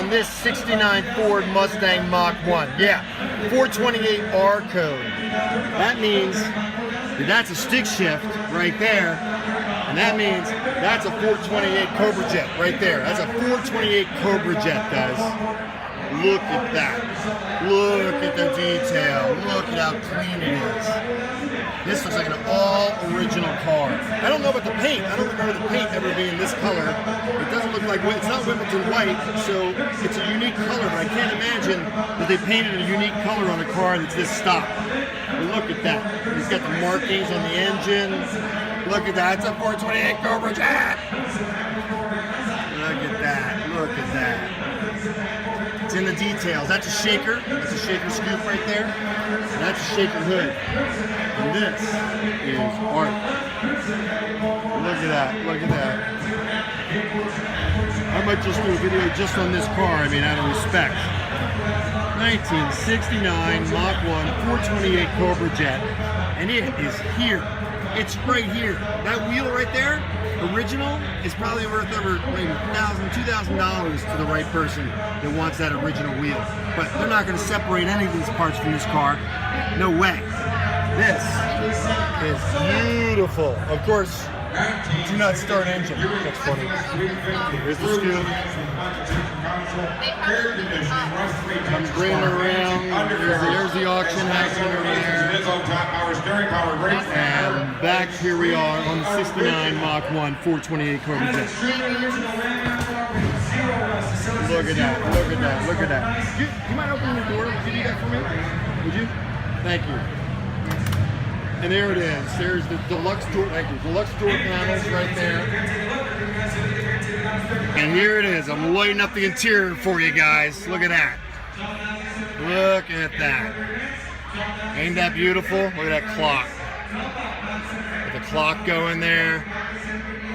on this 69 Ford Mustang Mach 1. Yeah, 428R code. That means that's a stick shift right there. And that means that's a 428 Cobra Jet right there. That's a 428 Cobra Jet, guys. Look at that. Look at the detail. Look at how clean it is. This looks like an all-original car. I don't know about the paint. I don't remember the paint ever being this color. It doesn't look like, it's not Wimbledon white, so it's a unique color, but I can't imagine that they painted a unique color on a car that's this stock. But look at that. He's got the markings on the engine. Look at that. It's a 428 Cobra Jet. Look at that. Look at that. It's in the details. That's a shaker. That's a shaker scoop right there. And that's a shaker hood. And this is art. Look at that. Look at that. I might just do a video just on this car, I mean, out of respect. 1969 Mach 1 428 Cobra Jet. And it is here. It's right here. That wheel right there, original, is probably worth over maybe $1,000, $2,000 to the right person that wants that original wheel. But they're not going to separate any of these parts from this car. No way. This is beautiful. Of course, do not start engine. That's funny. Here's the scoop. Comes bringing around. There's the auction happening over there. And back here we are on the 69 Mach 1 428 Cobra Jet. Look at that, look at that, look at that. Do you mind opening the door? Would you do that for me? Would you? Thank you. And there it is. There's the deluxe door, deluxe door panels right there. And here it is. I'm lighting up the interior for you guys. Look at that. Look at that. Ain't that beautiful? Look at that clock. With the clock going there.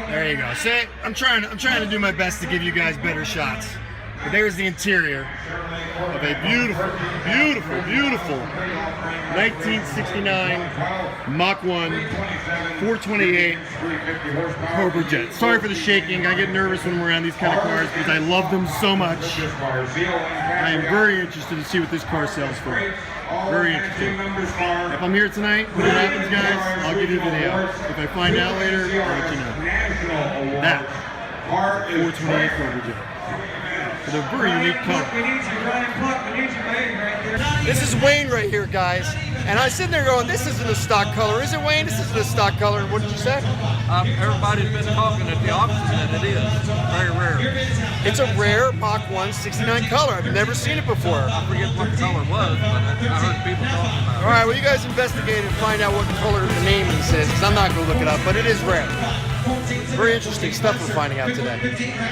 There you go. See, I'm trying to do my best to give you guys better shots. But there's the interior of a beautiful, beautiful, beautiful 1969 Mach 1 428 Cobra Jet. Sorry for the shaking. I get nervous when we're around these kind of cars because I love them so much. I am very interested to see what this car sells for. Very interesting. If I'm here tonight, when it happens, guys, I'll give you a video. If I find out later, I'll let you know. That 428 Cobra Jet. With a very unique color. This is Wayne right here, guys. And I was sitting there going, this isn't a stock color. Is it, Wayne? This isn't a stock color. And what did you say? Everybody's been talking at the auction that it is. Very rare. It's a rare Mach 1 69 color. I've never seen it before. I forget what the color was, but I heard people talking about it. All right, well, you guys investigate and find out what color the name is, because I'm not going to look it up, but it is rare. Very interesting stuff we're finding out today.